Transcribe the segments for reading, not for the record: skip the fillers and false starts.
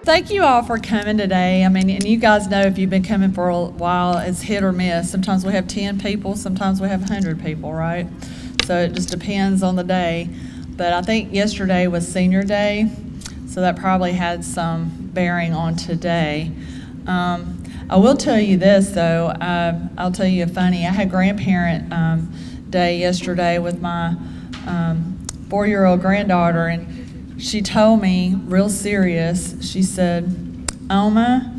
Thank you all for coming today. I mean, and you guys know if you've been coming for a while, it's hit or miss. Sometimes we have 10 people, sometimes we have 100 people, right? So it just depends on the day. But I think yesterday was senior day, so that probably had some bearing on today. I will tell you this, though. I'll tell you a funny. I had grandparent day yesterday with my 4-year-old granddaughter, and she told me, real serious, she said, Oma,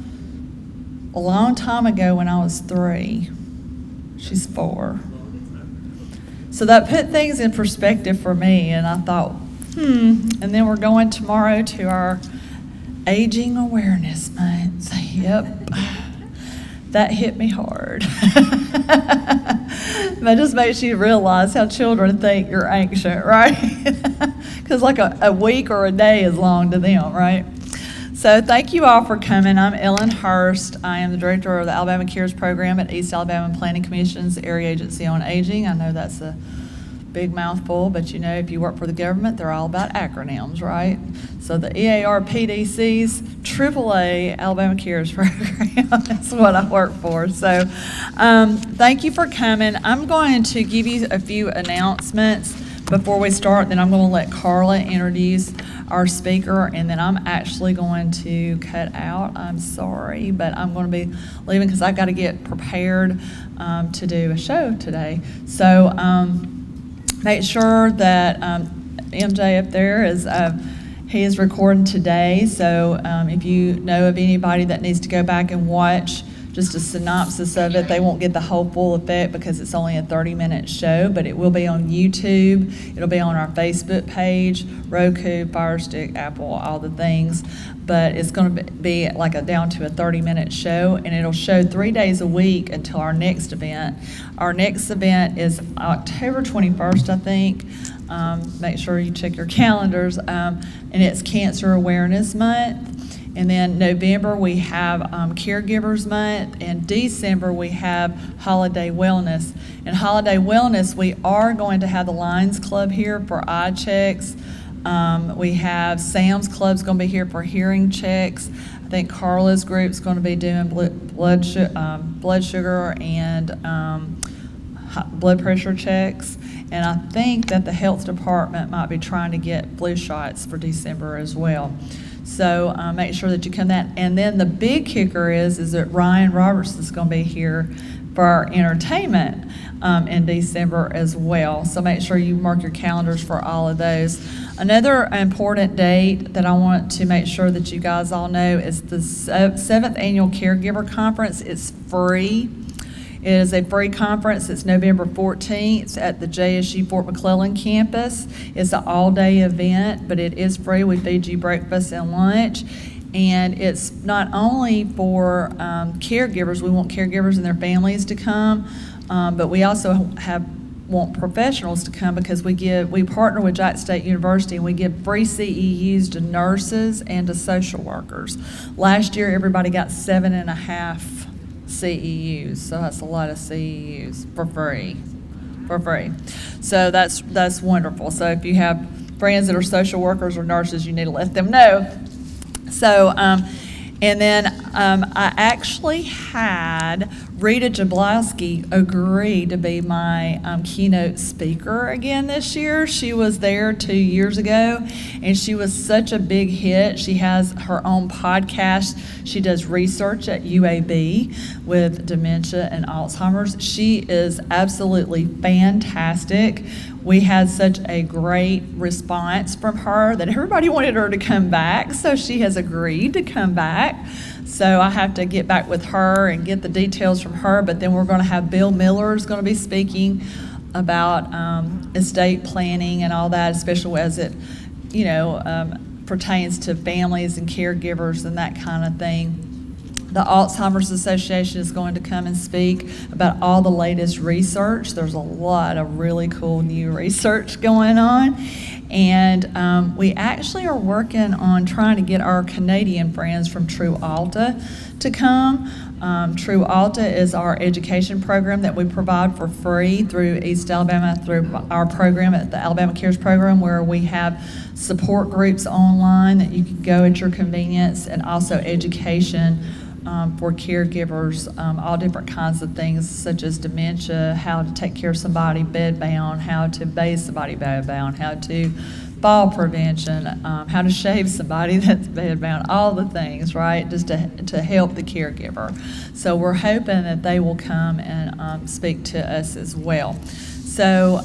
a long time ago when I was 3, she's 4. So that put things in perspective for me, and I thought, and then we're going tomorrow to our Aging Awareness Month. Yep. That hit me hard. That just makes you realize how children think you're ancient, right? Because like a week or a day is long to them, right? So thank you all for coming. I'm Ellen Hurst. I am the director of the Alabama Cares program at East Alabama Planning Commission's Area Agency on Aging. I know that's a big mouthful, but you know, if you work for the government, they're all about acronyms, right? So the EARPDC's AAA Alabama Cares program is what I work for. So thank you for coming. I'm going to give you a few announcements before we start, then I'm going to let Carla introduce our speaker, and then I'm actually going to cut out. I'm sorry, but I'm going to be leaving because I got to get prepared to do a show today. So make sure that MJ up there he is recording today. So if you know of anybody that needs to go back and watch just a synopsis of it, they won't get the whole full effect because it's only a 30-minute show, but it will be on YouTube. It'll be on our Facebook page, Roku, Fire Stick, Apple, all the things. But it's going to be like down to a 30-minute show, and it'll show 3 days a week until our next event. Our next event is October 21st, I think. Make sure you check your calendars. And it's Cancer Awareness Month. And then November, we have Caregivers Month. And December, we have Holiday Wellness. And Holiday Wellness, we are going to have the Lions Club here for eye checks. We have Sam's Club's going to be here for hearing checks. I think Carla's group's going to be doing blood sugar and blood pressure checks. And I think that the health department might be trying to get flu shots for December as well. So make sure that you come that. And then the big kicker is that Ryan Roberts is going to be here for our entertainment in December as well. So make sure you mark your calendars for all of those. Another important date that I want to make sure that you guys all know is the 7th Annual Caregiver Conference. It's free. It is a free conference. It's November 14th at the JSU Fort McClellan campus. It's an all-day event, but it is free. We feed you breakfast and lunch. And it's not only for caregivers. We want caregivers and their families to come, but we also want professionals to come because we partner with Jack State University, and we give free CEUs to nurses and to social workers. Last year, everybody got 7.5 CEUs, so that's a lot of CEUs for free. So that's wonderful. So if you have friends that are social workers or nurses, you need to let them know. So and then I actually had Rita Jablowski agree to be my keynote speaker again this year. She was there 2 years ago, and she was such a big hit. She has her own podcast. She does research at UAB with dementia and Alzheimer's. She is absolutely fantastic. We had such a great response from her that everybody wanted her to come back, so she has agreed to come back. So I have to get back with her and get the details from her, but then we're going to have Bill Miller is going to be speaking about estate planning and all that, especially as it, pertains to families and caregivers and that kind of thing. The Alzheimer's Association is going to come and speak about all the latest research. There's a lot of really cool new research going on. And we actually are working on trying to get our Canadian friends from True Alta to come. True Alta is our education program that we provide for free through East Alabama, through our program at the Alabama Cares program, where we have support groups online that you can go at your convenience, and also education for caregivers, all different kinds of things such as dementia, how to take care of somebody bedbound, how to bathe somebody bedbound, how to fall prevention, how to shave somebody that's bedbound, all the things, right, just to help the caregiver. So we're hoping that they will come and speak to us as well. So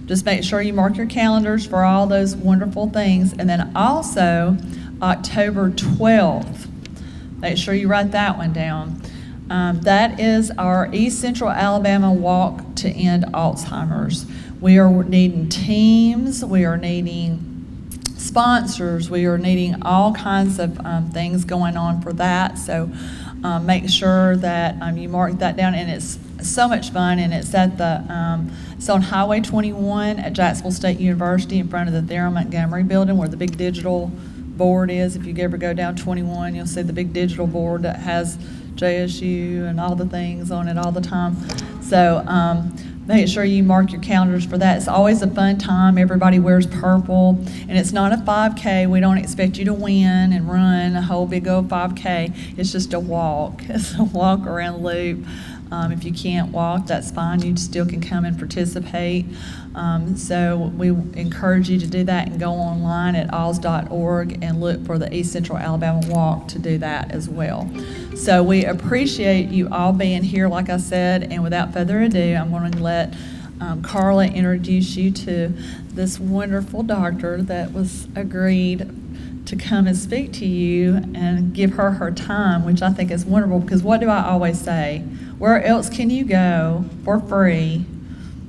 just make sure you mark your calendars for all those wonderful things. And then also October 12th, make sure you write that one down. That is our East Central Alabama Walk to End Alzheimer's. We are needing teams, we are needing sponsors, we are needing all kinds of things going on for that. So make sure that you mark that down, and it's so much fun, and it's at it's on Highway 21 at Jacksonville State University in front of the Theron Montgomery building where the big digital board is. If you ever go down 21, you'll see the big digital board that has JSU and all the things on it all the time. So make sure you mark your calendars for that. It's always a fun time. Everybody wears purple, and it's not a 5K. We don't expect you to win and run a whole big old 5K. It's just a walk. It's a walk around the loop. If you can't walk, that's fine. You still can come and participate. So we encourage you to do that and go online at alls.org and look for the East Central Alabama Walk to do that as well. So we appreciate you all being here, like I said, and without further ado, I'm going to let Carla introduce you to this wonderful doctor that was agreed to come and speak to you and give her time, which I think is wonderful, because what do I always say? Where else can you go for free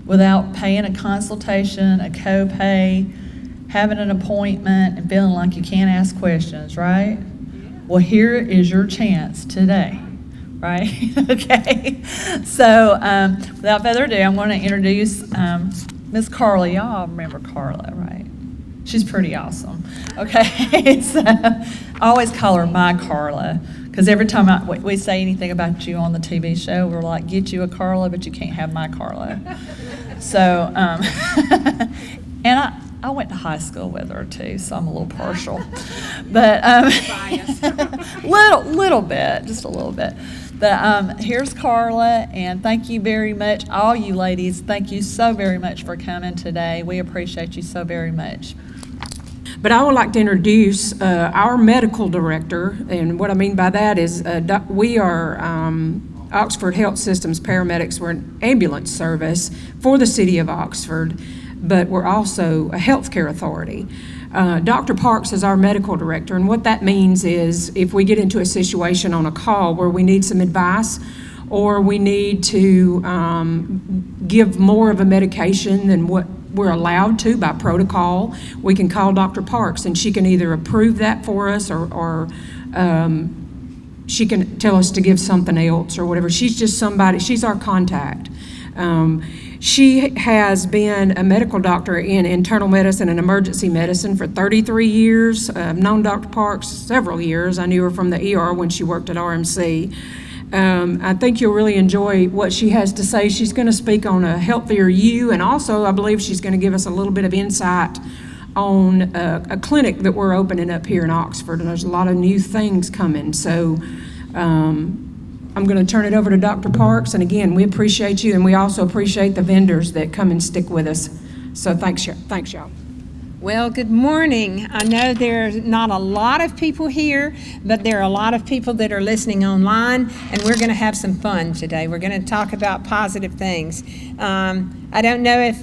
without paying a consultation, a copay, having an appointment, and feeling like you can't ask questions, right? Well, here is your chance today, right? Okay. So without further ado, I'm going to introduce Miss Carla. Y'all remember Carla, right? She's pretty awesome. Okay. So I always call her my Carla, because every time we say anything about you on the TV show, we're like, get you a Carla, but you can't have my Carla. So, and I went to high school with her too, so I'm a little partial. But little bit, just a little bit. But here's Carla, and thank you very much, all you ladies. Thank you so very much for coming today. We appreciate you so very much. But I would like to introduce our medical director, and what I mean by that is we are Oxford Health Systems paramedics. We're an ambulance service for the city of Oxford, but we're also a healthcare authority. Dr. Parks is our medical director, and what that means is if we get into a situation on a call where we need some advice, or we need to give more of a medication than what we're allowed to by protocol, we can call Dr. Parks, and she can either approve that for us or she can tell us to give something else or whatever. She's just somebody, she's our contact. She has been a medical doctor in internal medicine and emergency medicine for 33 years. I've known Dr. Parks several years. I knew her from the ER when she worked at RMC. I think you'll really enjoy what she has to say. She's going to speak on a healthier you, and also I believe she's going to give us a little bit of insight on a clinic that we're opening up here in Oxford, and there's a lot of new things coming. So I'm going to turn it over to Dr. Parks, and again, we appreciate you, and we also appreciate the vendors that come and stick with us. So thanks y'all. Well, good morning. I know there's not a lot of people here, but there are a lot of people that are listening online, and we're going to have some fun today. We're going to talk about positive things. I don't know if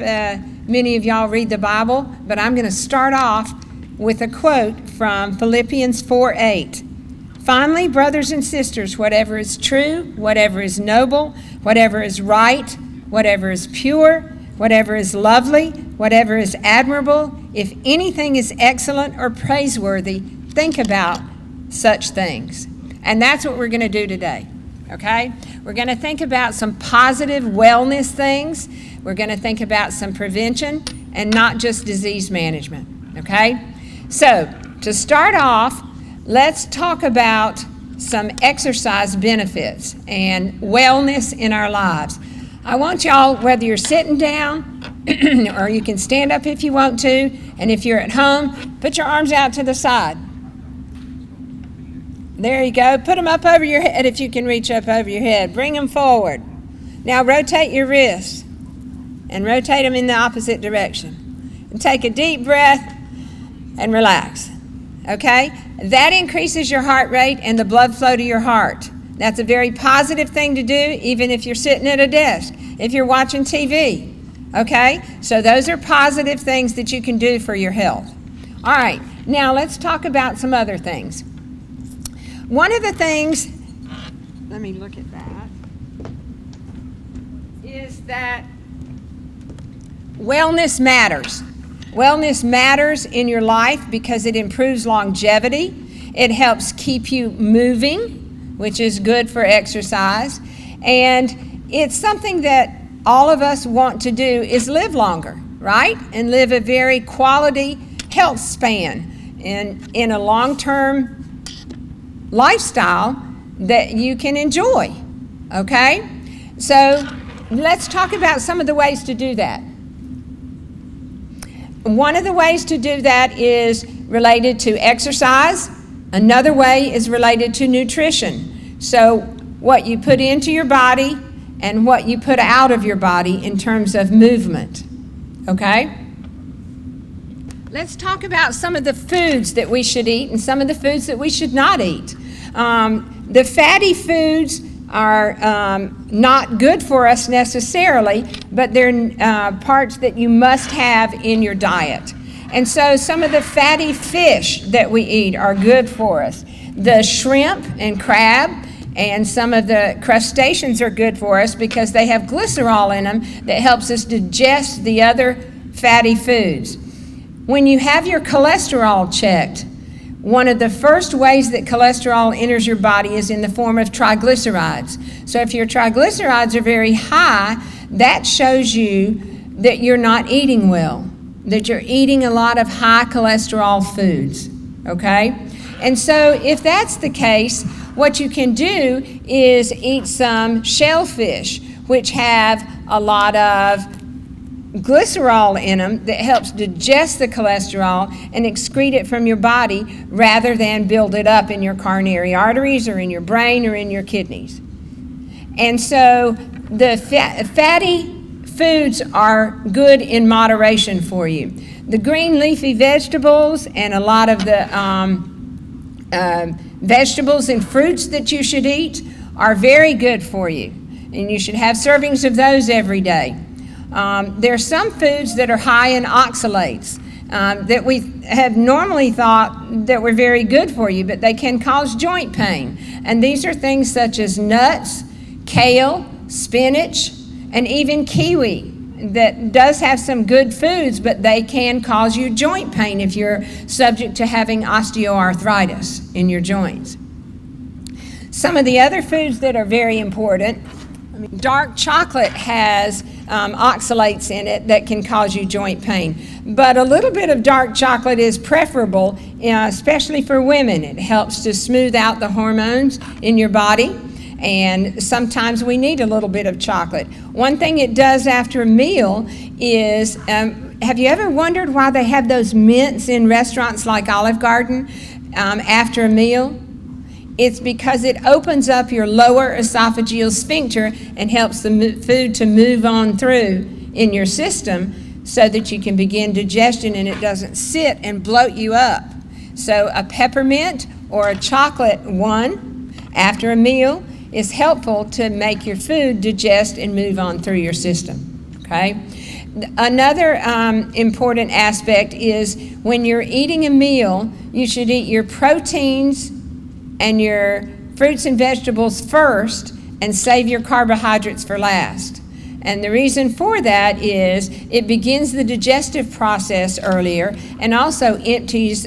many of y'all read the Bible, but I'm going to start off with a quote from Philippians 4:8. Finally, brothers and sisters, whatever is true, whatever is noble, whatever is right, whatever is pure, whatever is lovely, whatever is admirable, if anything is excellent or praiseworthy, think about such things. And that's what we're going to do today, okay? We're going to think about some positive wellness things. We're going to think about some prevention and not just disease management, okay? So, to start off, let's talk about some exercise benefits and wellness in our lives. I want y'all, whether you're sitting down or you can stand up if you want to, and if you're at home, put your arms out to the side. There you go. Put them up over your head if you can reach up over your head. Bring them forward. Now rotate your wrists and rotate them in the opposite direction. And take a deep breath and relax. Okay? That increases your heart rate and the blood flow to your heart. That's a very positive thing to do, even if you're sitting at a desk, if you're watching TV. Okay? So those are positive things that you can do for your health. All right. Now let's talk about some other things. One of the things, let me look at that, is that wellness matters. Wellness matters in your life because it improves longevity. It helps keep you moving, which is good for exercise. And it's something that all of us want to do is live longer, right? And live a very quality health span in a long-term lifestyle that you can enjoy, okay? So let's talk about some of the ways to do that. One of the ways to do that is related to exercise. Another way is related to nutrition. So what you put into your body and what you put out of your body in terms of movement, okay? Let's talk about some of the foods that we should eat and some of the foods that we should not eat. The fatty foods are not good for us necessarily, but they're parts that you must have in your diet. And so some of the fatty fish that we eat are good for us. The shrimp and crab and some of the crustaceans are good for us because they have glycerol in them that helps us digest the other fatty foods. When you have your cholesterol checked, one of the first ways that cholesterol enters your body is in the form of triglycerides. So if your triglycerides are very high, that shows you that you're not eating well, that you're eating a lot of high cholesterol foods, okay? And so if that's the case, what you can do is eat some shellfish, which have a lot of glycerol in them that helps digest the cholesterol and excrete it from your body rather than build it up in your coronary arteries or in your brain or in your kidneys. And so the fatty foods are good in moderation for you. The green leafy vegetables and a lot of the vegetables and fruits that you should eat are very good for you, and you should have servings of those every day. There are some foods that are high in oxalates that we have normally thought that were very good for you, but they can cause joint pain. And these are things such as nuts, kale, spinach, and even kiwi that does have some good foods, but they can cause you joint pain if you're subject to having osteoarthritis in your joints. Some of the other foods that are very important, dark chocolate has oxalates in it that can cause you joint pain. But a little bit of dark chocolate is preferable, especially for women. It helps to smooth out the hormones in your body, and sometimes we need a little bit of chocolate. One thing it does after a meal is, have you ever wondered why they have those mints in restaurants like Olive Garden after a meal? It's because it opens up your lower esophageal sphincter and helps the food to move on through in your system so that you can begin digestion and it doesn't sit and bloat you up. So a peppermint or a chocolate one after a meal is helpful to make your food digest and move on through your system, okay? Another important aspect is when you're eating a meal, you should eat your proteins and your fruits and vegetables first and save your carbohydrates for last. And the reason for that is it begins the digestive process earlier and also empties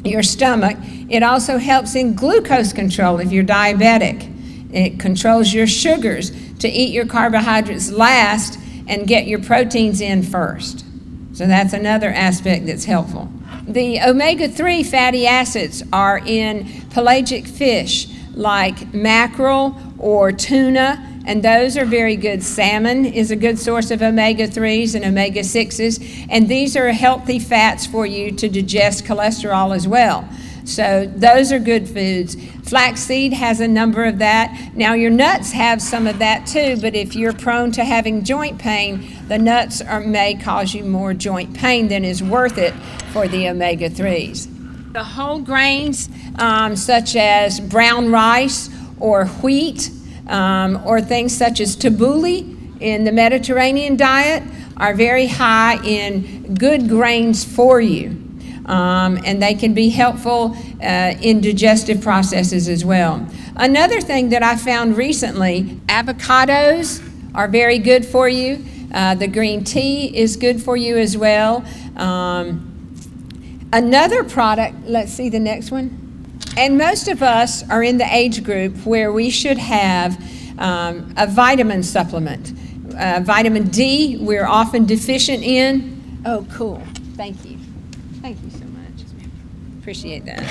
your stomach. It also helps in glucose control if you're diabetic. It controls your sugars to eat your carbohydrates last and get your proteins in first. So that's another aspect that's helpful. The omega-3 fatty acids are in pelagic fish like mackerel or tuna, and those are very good. Salmon is a good source of omega-3s and omega-6s, and these are healthy fats for you to digest cholesterol as well. So those are good foods. Flaxseed has a number of that. Now your nuts have some of that too, but if you're prone to having joint pain, the nuts may cause you more joint pain than is worth it for the omega-3s. The whole grains, such as brown rice or wheat, or things such as tabbouleh in the Mediterranean diet, are very high in good grains for you. And they can be helpful in digestive processes as well. Another thing that I found recently, avocados are very good for you. The green tea is good for you as well. Another product, let's see the next one. And most of us are in the age group where we should have a vitamin supplement. Vitamin D, we're often deficient in. Oh, cool. Thank you. Thank you so much. Appreciate that.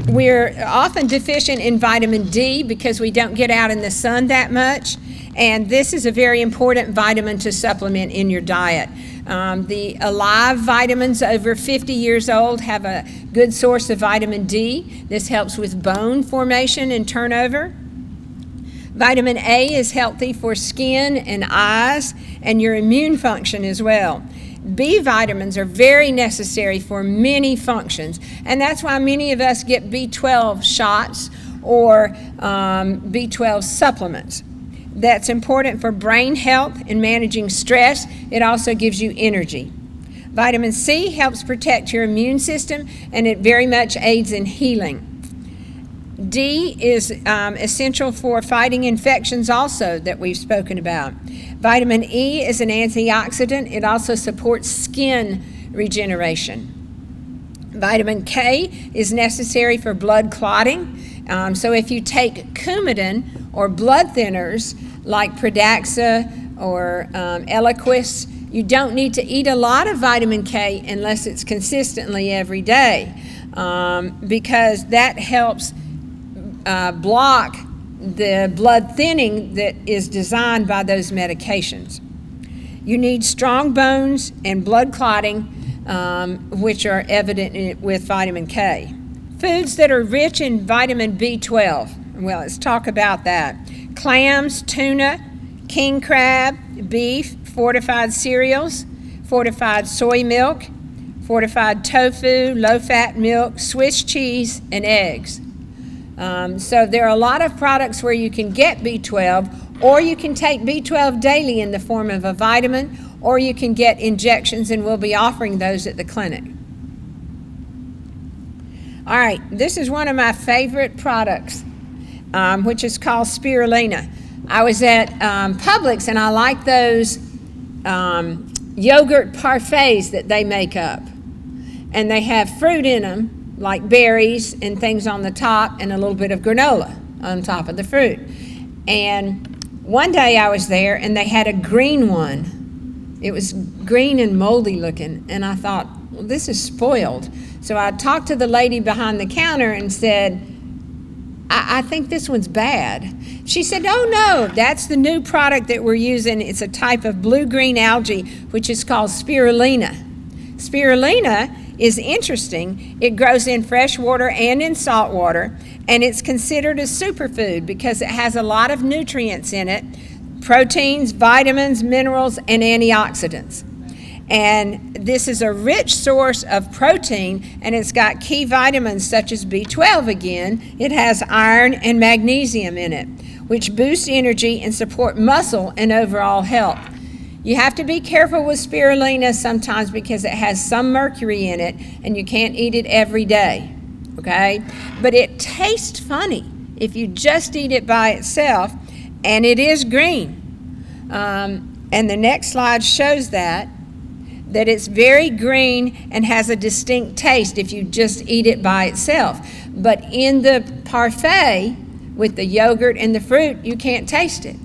We're often deficient in vitamin D because we don't get out in the sun that much. And this is a very important vitamin to supplement in your diet. The Alive vitamins over 50 years old have a good source of vitamin D. This helps with bone formation and turnover. Vitamin A is healthy for skin and eyes and your immune function as well. B vitamins are very necessary for many functions, and that's why many of us get B12 shots or B12 supplements. That's important for brain health and managing stress. It also gives you energy. Vitamin C helps protect your immune system, and it very much aids in healing. D is essential for fighting infections also that we've spoken about. Vitamin E is an antioxidant. It also supports skin regeneration. Vitamin K is necessary for blood clotting. So if you take Coumadin or blood thinners like Pradaxa or Eliquis, you don't need to eat a lot of vitamin K unless it's consistently every day, because that helps block the blood thinning that is designed by those medications. You need strong bones and blood clotting, which are evident with vitamin K. Foods that are rich in vitamin B12. Well, let's talk about that. Clams, tuna, king crab, beef, fortified cereals, fortified soy milk, fortified tofu, low-fat milk, Swiss cheese, and eggs. So there are a lot of products where you can get B12, or you can take B12 daily in the form of a vitamin, or you can get injections, and we'll be offering those at the clinic. All right, this is one of my favorite products, which is called spirulina. I was at Publix, and I like those yogurt parfaits that they make up. And they have fruit in them, like berries and things on the top, and a little bit of granola on top of the fruit. And one day I was there, and they had a green one. It was green and moldy looking, and I thought, well, this is spoiled. So I talked to the lady behind the counter and said, I think this one's bad. She said, oh no, that's the new product that we're using. It's a type of blue-green algae, which is called spirulina. Spirulina is interesting. It grows in fresh water and in salt water, and it's considered a superfood because it has a lot of nutrients in it, proteins, vitamins, minerals, and antioxidants. And this is a rich source of protein, and it's got key vitamins such as B12 again. It has iron and magnesium in it, which boost energy and support muscle and overall health. You have to be careful with spirulina sometimes because it has some mercury in it, and you can't eat it every day, okay? But it tastes funny if you just eat it by itself, and it is green. And the next slide shows that that it's very green and has a distinct taste if you just eat it by itself. But in the parfait, with the yogurt and the fruit, you can't taste it.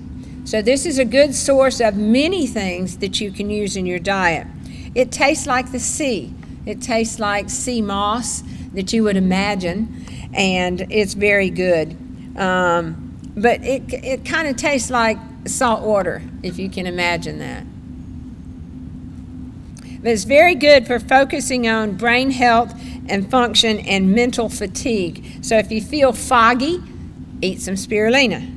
So this is a good source of many things that you can use in your diet. It tastes like the sea. It tastes like sea moss that you would imagine, and it's very good. But it kind of tastes like salt water, if you can imagine that. But it's very good for focusing on brain health and function and mental fatigue. So if you feel foggy, eat some spirulina.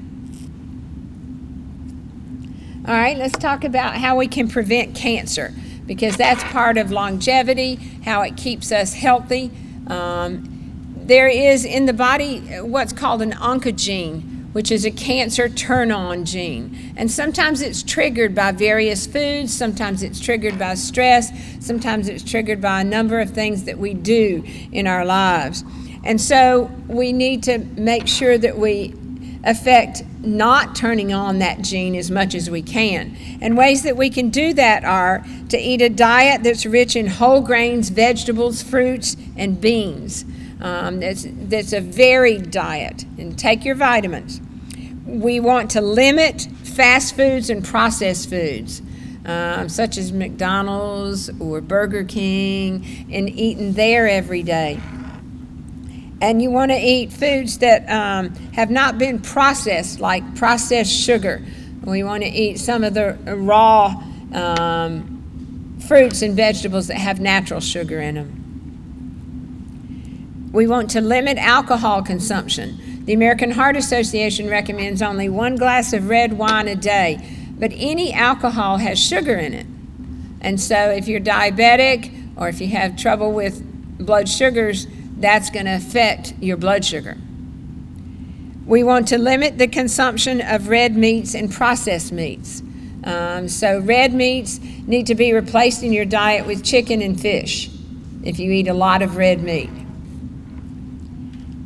All right, let's talk about how we can prevent cancer, because that's part of longevity, how it keeps us healthy. There is in the body what's called an oncogene, which is a cancer turn-on gene. And sometimes it's triggered by various foods, sometimes it's triggered by stress, sometimes it's triggered by a number of things that we do in our lives. And so we need to make sure that we affect not turning on that gene as much as we can. And ways that we can do that are to eat a diet that's rich in whole grains, vegetables, fruits, and beans. That's a varied diet, and take your vitamins. We want to limit fast foods and processed foods, such as McDonald's or Burger King, and eating there every day. And you want to eat foods that have not been processed, like processed sugar. We want to eat some of the raw fruits and vegetables that have natural sugar in them. We want to limit alcohol consumption. The American Heart Association recommends only 1 glass of red wine a day, but any alcohol has sugar in it. And so if you're diabetic or if you have trouble with blood sugars, that's going to affect your blood sugar. We want to limit the consumption of red meats and processed meats. So red meats need to be replaced in your diet with chicken and fish if you eat a lot of red meat.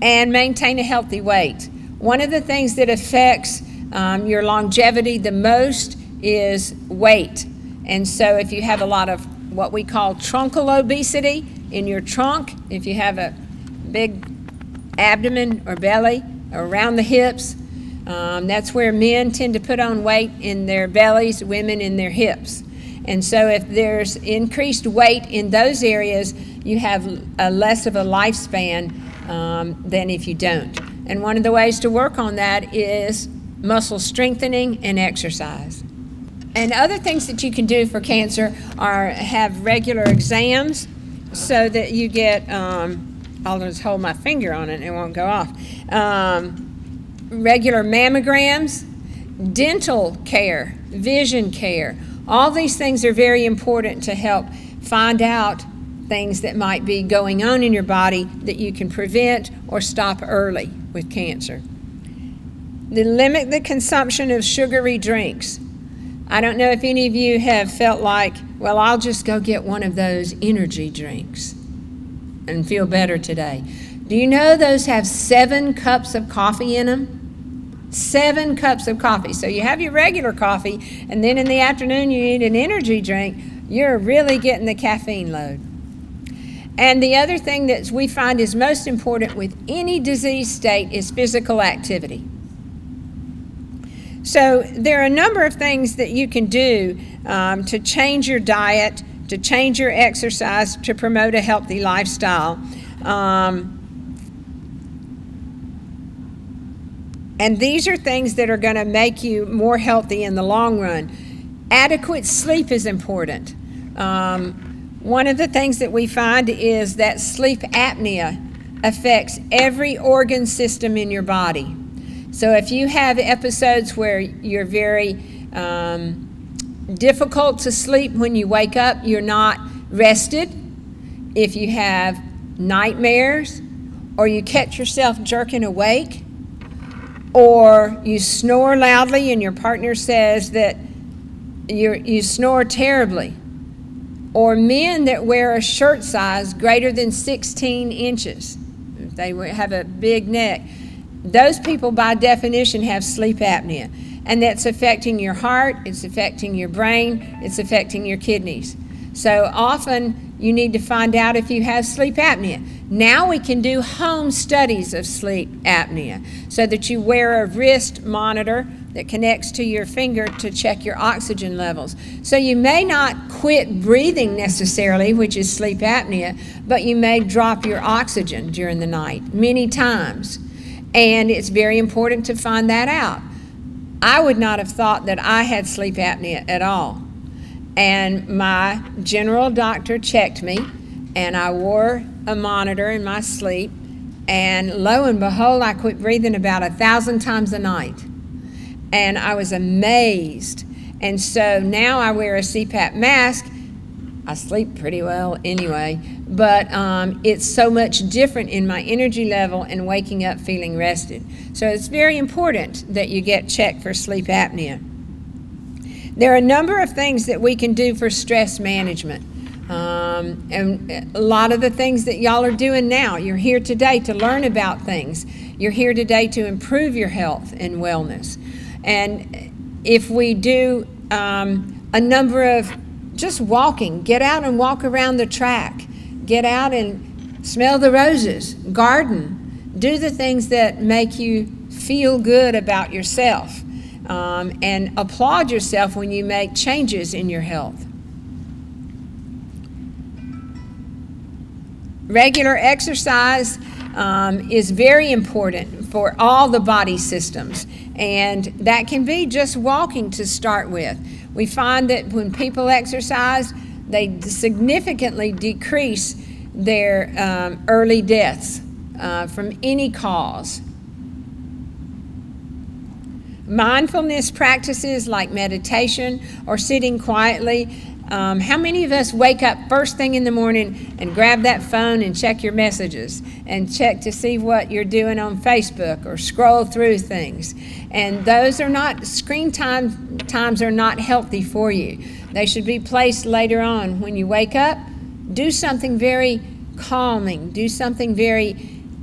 And maintain a healthy weight. One of the things that affects your longevity the most is weight. And so if you have a lot of what we call truncal obesity in your trunk, if you have a big abdomen or belly around the hips, that's where men tend to put on weight in their bellies, women in their hips. And so if there's increased weight in those areas, you have less of a lifespan than if you don't. And one of the ways to work on that is muscle strengthening and exercise. And other things that you can do for cancer are have regular exams so that you get, I'll just hold my finger on it and it won't go off, regular mammograms, dental care, vision care. All these things are very important to help find out things that might be going on in your body that you can prevent or stop early with cancer. Limit the consumption of sugary drinks. I don't know if any of you have felt like, well, I'll just go get one of those energy drinks and feel better today. Do you know those have 7 cups of coffee in them? 7 cups of coffee. So you have your regular coffee, and then in the afternoon you eat an energy drink. You're really getting the caffeine load. And the other thing that we find is most important with any disease state is physical activity. So there are a number of things that you can do to change your diet, to change your exercise, to promote a healthy lifestyle. And these are things that are going to make you more healthy in the long run. Adequate sleep is important. One of the things that we find is that sleep apnea affects every organ system in your body. So if you have episodes where you're very difficult to sleep when you wake up, you're not rested, if you have nightmares, or you catch yourself jerking awake, or you snore loudly and your partner says that you snore terribly, or men that wear a shirt size greater than 16 inches, if they have a big neck, those people by definition have sleep apnea, and that's affecting your heart, it's affecting your brain, it's affecting your kidneys. So often you need to find out if you have sleep apnea. Now we can do home studies of sleep apnea so that you wear a wrist monitor that connects to your finger to check your oxygen levels. So you may not quit breathing necessarily, which is sleep apnea, but you may drop your oxygen during the night many times. And it's very important to find that out. I would not have thought that I had sleep apnea at all. And my general doctor checked me, and I wore a monitor in my sleep, and lo and behold, I quit breathing about 1,000 times a night. And I was amazed. And so now I wear a CPAP mask. I sleep pretty well anyway, but it's so much different in my energy level and waking up feeling rested. So it's very important that you get checked for sleep apnea. There are a number of things that we can do for stress management. And a lot of the things that y'all are doing now, you're here today to learn about things. You're here today to improve your health and wellness. And if we do a number of just walking, get out and walk around the track, get out and smell the roses, garden, do the things that make you feel good about yourself, and applaud yourself when you make changes in your health. Regular exercise is very important for all the body systems, and that can be just walking to start with. We find that when people exercise, they significantly decrease their early deaths from any cause. Mindfulness practices like meditation or sitting quietly. How many of us wake up first thing in the morning and grab that phone and check your messages and check to see what you're doing on Facebook or scroll through things? And those are not, screen times are not healthy for you. They should be placed later on. When you wake up, do something very calming, do something very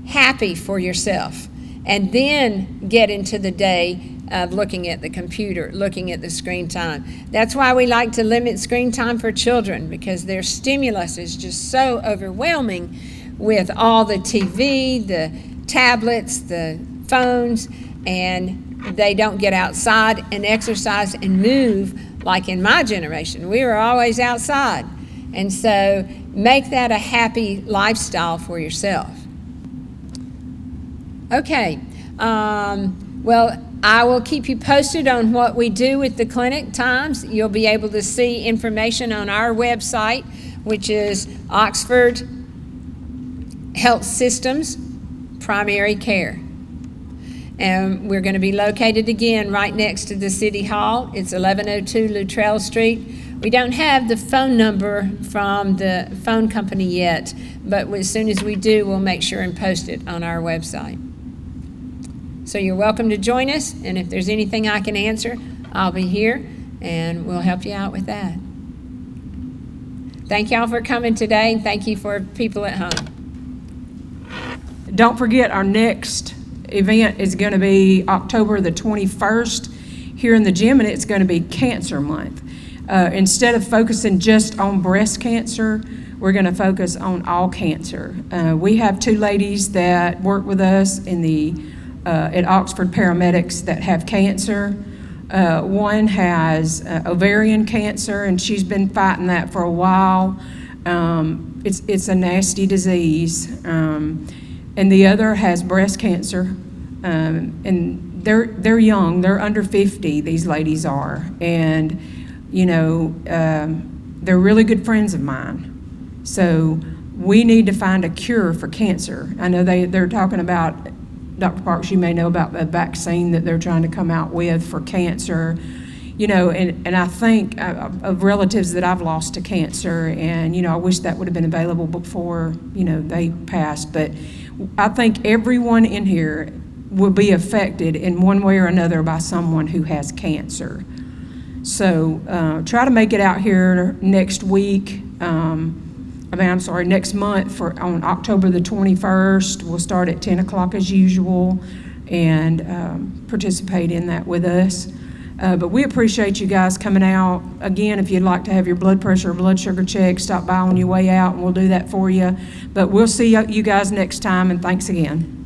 happy for yourself, and then get into the day of looking at the computer, looking at the screen time. That's why we like to limit screen time for children, because their stimulus is just so overwhelming with all the TV, the tablets, the phones, and they don't get outside and exercise and move like in my generation. We were always outside. And so make that a happy lifestyle for yourself. Okay, well, I will keep you posted on what we do with the clinic times. You'll be able to see information on our website, which is Oxford Health Systems Primary Care. And we're going to be located again right next to the City Hall. It's 1102 Luttrell Street. We don't have the phone number from the phone company yet, but as soon as we do, we'll make sure and post it on our website. So you're welcome to join us, and if there's anything I can answer, I'll be here, and we'll help you out with that. Thank y'all for coming today, and thank you for people at home. Don't forget, our next event is going to be October the 21st here in the gym, and it's going to be Cancer Month. Instead of focusing just on breast cancer, we're going to focus on all cancer. We have two ladies that work with us in the at Oxford Paramedics that have cancer. One has ovarian cancer, and she's been fighting that for a while. It's a nasty disease. And the other has breast cancer. And they're young. They're under 50, these ladies are. And, you know, they're really good friends of mine. So we need to find a cure for cancer. I know they're talking about, Dr. Parks, you may know about the vaccine that they're trying to come out with for cancer. You know, and I think of relatives that I've lost to cancer, and, you know, I wish that would have been available before, you know, they passed. But I think everyone in here will be affected in one way or another by someone who has cancer. So try to make it out here next week. Next month on October the 21st. We'll start at 10 o'clock as usual and participate in that with us. But we appreciate you guys coming out. Again, if you'd like to have your blood pressure or blood sugar checked, stop by on your way out, and we'll do that for you. But we'll see you guys next time, and thanks again.